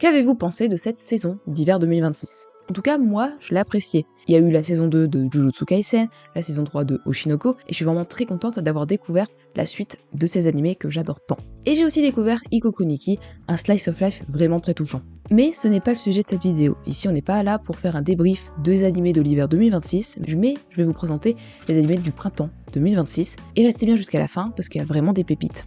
Qu'avez-vous pensé de cette saison d'hiver 2026? En tout cas, moi, je l'ai appréciée. Il y a eu la saison 2 de Jujutsu Kaisen, la saison 3 de Oshinoko, et je suis vraiment très contente d'avoir découvert la suite de ces animés que j'adore tant. Et j'ai aussi découvert Ikoku Nikki, un slice of life vraiment très touchant. Mais ce n'est pas le sujet de cette vidéo. Ici, on n'est pas là pour faire un débrief des animés de l'hiver 2026, mais je vais vous présenter les animés du printemps 2026. Et restez bien jusqu'à la fin, parce qu'il y a vraiment des pépites.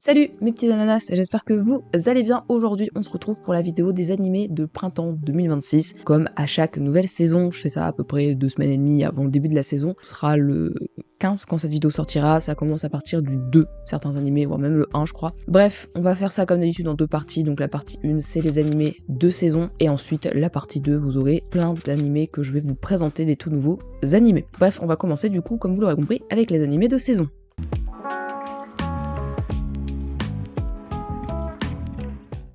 Salut mes petits ananas, j'espère que vous allez bien. Aujourd'hui on se retrouve pour la vidéo des animés de printemps 2026. Comme à chaque nouvelle saison, je fais ça à peu près 2 semaines et demie avant le début de la saison. Ce sera le 15 quand cette vidéo sortira, ça commence à partir du 2, certains animés, voire même le 1 je crois. Bref, on va faire ça comme d'habitude en 2 parties, donc la partie 1 c'est les animés de saison, et ensuite la partie 2 vous aurez plein d'animés que je vais vous présenter, des tout nouveaux animés. Bref, on va commencer du coup, comme vous l'aurez compris, avec les animés de saison.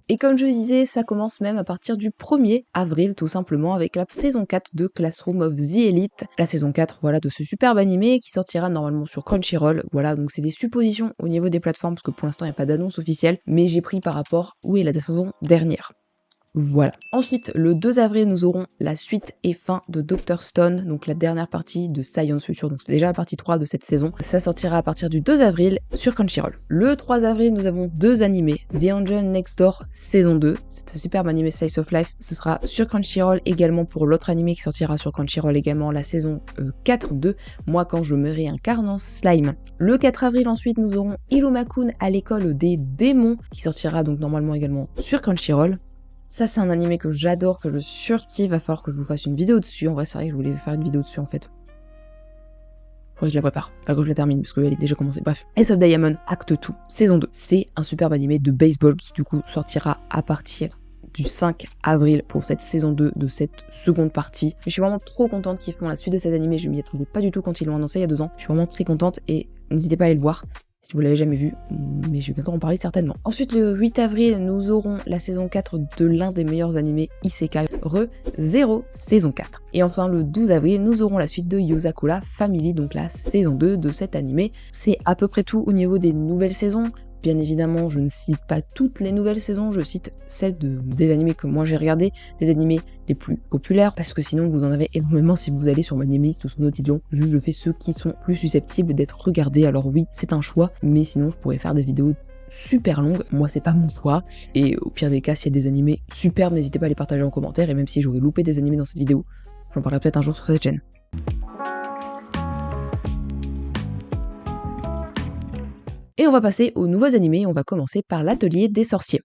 Et comme je disais, ça commence même à partir du 1er avril, tout simplement, avec la saison 4 de Classroom of the Elite. La saison 4, voilà, de ce superbe animé qui sortira normalement sur Crunchyroll. Voilà, donc c'est des suppositions au niveau des plateformes, parce que pour l'instant, il n'y a pas d'annonce officielle, mais j'ai pris par rapport où est la saison dernière. Voilà. Ensuite, le 2 avril, nous aurons la suite et fin de Dr. Stone, donc la dernière partie de Science Future, donc c'est déjà la partie 3 de cette saison. Ça sortira à partir du 2 avril sur Crunchyroll. Le 3 avril, nous avons 2 animés. The Angel Next Door saison 2, c'est un superbe animé Slice of Life. Ce sera sur Crunchyroll également pour l'autre animé qui sortira sur Crunchyroll également, la saison 4 de Moi quand je me réincarne en slime. Le 4 avril, ensuite, nous aurons Irumakun à l'école des démons, qui sortira donc normalement également sur Crunchyroll. Ça c'est un animé que j'adore, que je surkiffe, va falloir que je vous fasse une vidéo dessus. En vrai c'est vrai que je voulais faire une vidéo dessus en fait. Faudrait que je la prépare, enfin que je la termine parce qu'elle est déjà commencée. Bref, Ace of Diamond, acte 2, saison 2. C'est un superbe animé de baseball qui du coup sortira à partir du 5 avril pour cette saison 2 de cette seconde partie. Je suis vraiment trop contente qu'ils font la suite de cet animé, je m'y attendais pas du tout quand ils l'ont annoncé il y a 2 ans. Je suis vraiment très contente et n'hésitez pas à aller le voir si vous l'avez jamais vu, mais je vais bientôt en parler certainement. Ensuite, le 8 avril, nous aurons la saison 4 de l'un des meilleurs animés Isekai, Re:Zero, saison 4. Et enfin, le 12 avril, nous aurons la suite de Yozakura Family, donc la saison 2 de cet animé. C'est à peu près tout au niveau des nouvelles saisons. Bien évidemment, je ne cite pas toutes les nouvelles saisons, je cite celles des animés que moi j'ai regardés, des animés les plus populaires, parce que sinon vous en avez énormément si vous allez sur Manimist ou sur Notidion. Juste je fais ceux qui sont plus susceptibles d'être regardés, alors oui, c'est un choix, mais sinon je pourrais faire des vidéos super longues, moi c'est pas mon choix, et au pire des cas, s'il y a des animés superbes, n'hésitez pas à les partager en commentaire, et même si j'aurais loupé des animés dans cette vidéo, j'en parlerai peut-être un jour sur cette chaîne. Et on va passer aux nouveaux animés, on va commencer par l'atelier des sorciers.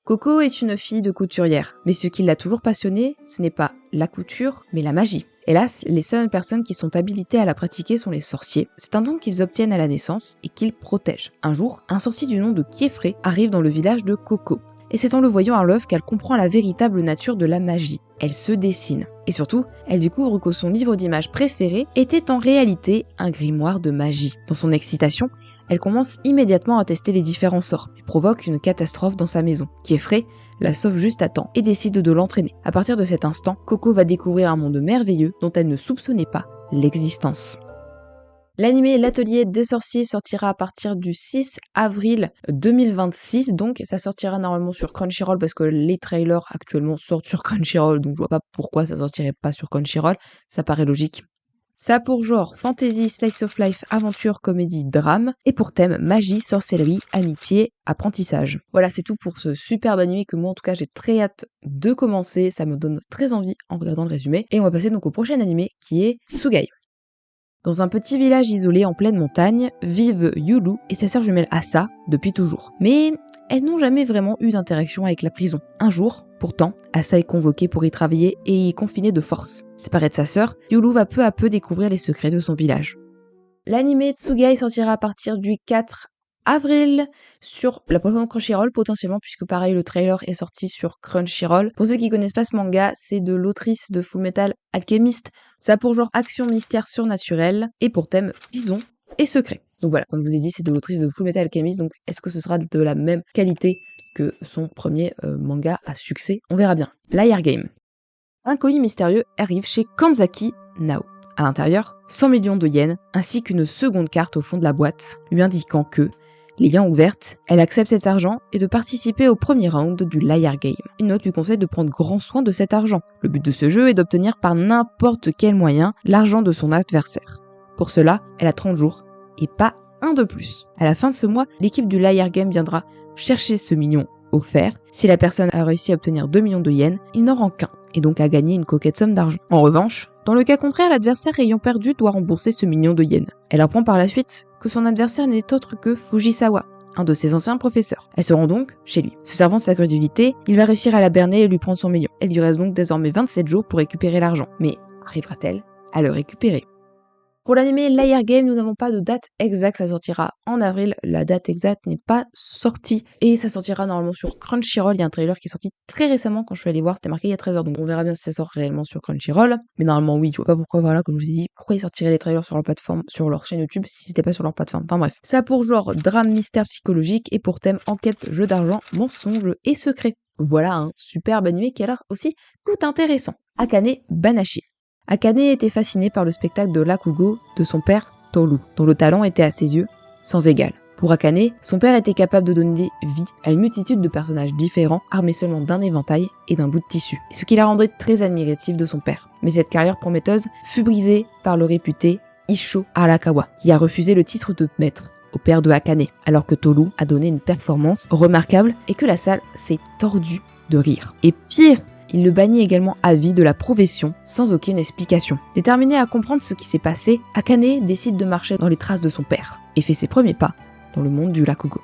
Coco est une fille de couturière, mais ce qui l'a toujours passionnée, ce n'est pas la couture, mais la magie. Hélas, les seules personnes qui sont habilitées à la pratiquer sont les sorciers. C'est un don qu'ils obtiennent à la naissance et qu'ils protègent. Un jour, un sorcier du nom de Kiefré arrive dans le village de Coco. Et c'est en le voyant à l'œuvre qu'elle comprend la véritable nature de la magie. Elle se dessine. Et surtout, elle découvre que son livre d'images préféré était en réalité un grimoire de magie. Dans son excitation, elle commence immédiatement à tester les différents sorts et provoque une catastrophe dans sa maison. Kiefré la sauve juste à temps et décide de l'entraîner. À partir de cet instant, Coco va découvrir un monde merveilleux dont elle ne soupçonnait pas l'existence. L'animé L'Atelier des Sorciers sortira à partir du 6 avril 2026, donc ça sortira normalement sur Crunchyroll parce que les trailers actuellement sortent sur Crunchyroll, donc je vois pas pourquoi ça sortirait pas sur Crunchyroll, ça paraît logique. Ça a pour genre fantasy, slice of life, aventure, comédie, drame, et pour thème magie, sorcellerie, amitié, apprentissage. Voilà, c'est tout pour ce superbe animé que moi en tout cas j'ai très hâte de commencer, ça me donne très envie en regardant le résumé. Et on va passer donc au prochain animé qui est Tsugai. Dans un petit village isolé en pleine montagne, vivent Yulu et sa sœur jumelle Asa depuis toujours. Mais elles n'ont jamais vraiment eu d'interaction avec la prison. Un jour, pourtant, Asa est convoquée pour y travailler et y confiner de force. Séparée de sa sœur, Yulu va peu à peu découvrir les secrets de son village. L'anime Tsugai sortira à partir du 4 avril sur la plateforme Crunchyroll potentiellement, puisque pareil le trailer est sorti sur Crunchyroll. Pour ceux qui connaissent pas ce manga, c'est de l'autrice de Fullmetal Alchemist. Ça a pour genre action mystère surnaturel et pour thème prison et secret. Donc voilà, comme je vous ai dit, c'est de l'autrice de Fullmetal Alchemist, donc est-ce que ce sera de la même qualité que son premier manga à succès? On verra bien. Liar Game. Un colis mystérieux arrive chez Kanzaki Nao. À l'intérieur, 100 millions de yens, ainsi qu'une seconde carte au fond de la boîte, lui indiquant que, l'ayant ouverte, elle accepte cet argent et de participer au premier round du Liar Game. Une note lui conseille de prendre grand soin de cet argent. Le but de ce jeu est d'obtenir par n'importe quel moyen l'argent de son adversaire. Pour cela, elle a 30 jours, et pas un de plus. À la fin de ce mois, l'équipe du Liar Game viendra chercher ce million offert. Si la personne a réussi à obtenir 2 millions de yens, il n'en rend qu'un, et donc a gagné une coquette somme d'argent. En revanche, dans le cas contraire, l'adversaire ayant perdu doit rembourser ce million de yens. Elle apprend par la suite que son adversaire n'est autre que Fujisawa, un de ses anciens professeurs. Elle se rend donc chez lui. Se servant de sa crédulité, il va réussir à la berner et lui prendre son million. Elle lui reste donc désormais 27 jours pour récupérer l'argent. Mais arrivera-t-elle à le récupérer ? Pour l'anime Liar Game, nous n'avons pas de date exacte, ça sortira en avril, la date exacte n'est pas sortie, et ça sortira normalement sur Crunchyroll. Il y a un trailer qui est sorti très récemment quand je suis allée voir, c'était marqué il y a 13 heures, donc on verra bien si ça sort réellement sur Crunchyroll, mais normalement oui, je vois pas pourquoi, voilà, comme je vous ai dit, pourquoi ils sortiraient les trailers sur leur plateforme, sur leur chaîne YouTube, si c'était pas sur leur plateforme, enfin bref. Ça pour genre drame, mystère psychologique, et pour thème enquête, jeu d'argent, mensonge et secret. Voilà un superbe animé qui a l'air aussi tout intéressant. Akane Banashi. Akane était fasciné par le spectacle de Rakugo de son père Toru, dont le talent était à ses yeux sans égal. Pour Akane, son père était capable de donner vie à une multitude de personnages différents, armés seulement d'un éventail et d'un bout de tissu, ce qui la rendrait très admirative de son père. Mais cette carrière prometteuse fut brisée par le réputé Issho Arakawa, qui a refusé le titre de maître au père de Akane, alors que Toru a donné une performance remarquable et que la salle s'est tordue de rire. Et pire, il le bannit également à vie de la profession, sans aucune explication. Déterminé à comprendre ce qui s'est passé, Akane décide de marcher dans les traces de son père, et fait ses premiers pas dans le monde du Rakugo.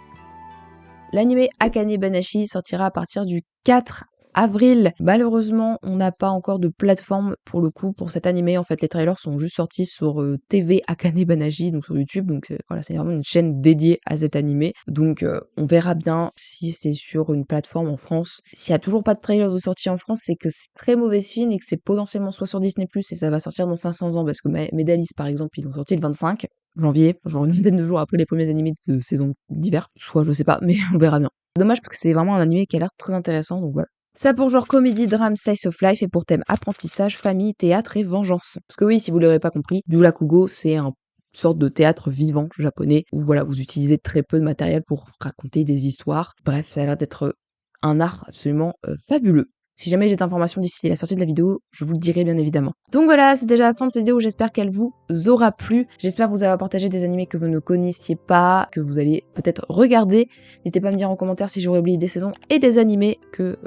L'anime Akane Banashi sortira à partir du 4 avril. Malheureusement, on n'a pas encore de plateforme pour le coup pour cet animé. En fait, les trailers sont juste sortis sur TV Akane Banashi, donc sur YouTube. Donc voilà, c'est vraiment une chaîne dédiée à cet animé. Donc on verra bien si c'est sur une plateforme en France. S'il y a toujours pas de trailer de sortie en France, c'est que c'est très mauvais signe et que c'est potentiellement soit sur Disney+, et ça va sortir dans 500 ans, parce que Medalis, par exemple, ils l'ont sorti le 25 janvier, genre une vingtaine de jours après les premiers animés de saison d'hiver. Soit, je sais pas, mais on verra bien. C'est dommage parce que c'est vraiment un animé qui a l'air très intéressant, donc voilà. Ça pour genre comédie, drame, slice of life, et pour thème apprentissage, famille, théâtre et vengeance. Parce que oui, si vous l'aurez pas compris, du Rakugo, c'est une sorte de théâtre vivant japonais, où voilà, vous utilisez très peu de matériel pour raconter des histoires. Bref, ça a l'air d'être un art absolument fabuleux. Si jamais j'ai d'informations d'ici la sortie de la vidéo, je vous le dirai bien évidemment. Donc voilà, c'est déjà la fin de cette vidéo, j'espère qu'elle vous aura plu. J'espère vous avoir partagé des animés que vous ne connaissiez pas, que vous allez peut-être regarder. N'hésitez pas à me dire en commentaire si j'aurais oublié des saisons et des animés que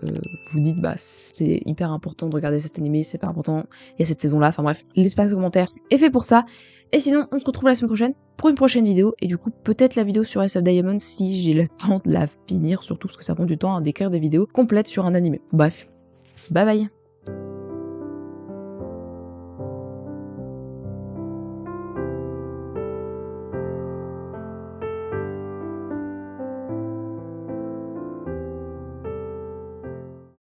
vous dites, bah c'est hyper important de regarder cet animé, c'est pas important, il y a cette saison-là, enfin bref. L'espace de commentaires est fait pour ça. Et sinon, on se retrouve la semaine prochaine pour une prochaine vidéo, et du coup peut-être la vidéo sur Ace of Diamonds si j'ai le temps de la finir, surtout parce que ça prend du temps à décrire des vidéos complètes sur un animé. Bref. Bye bye.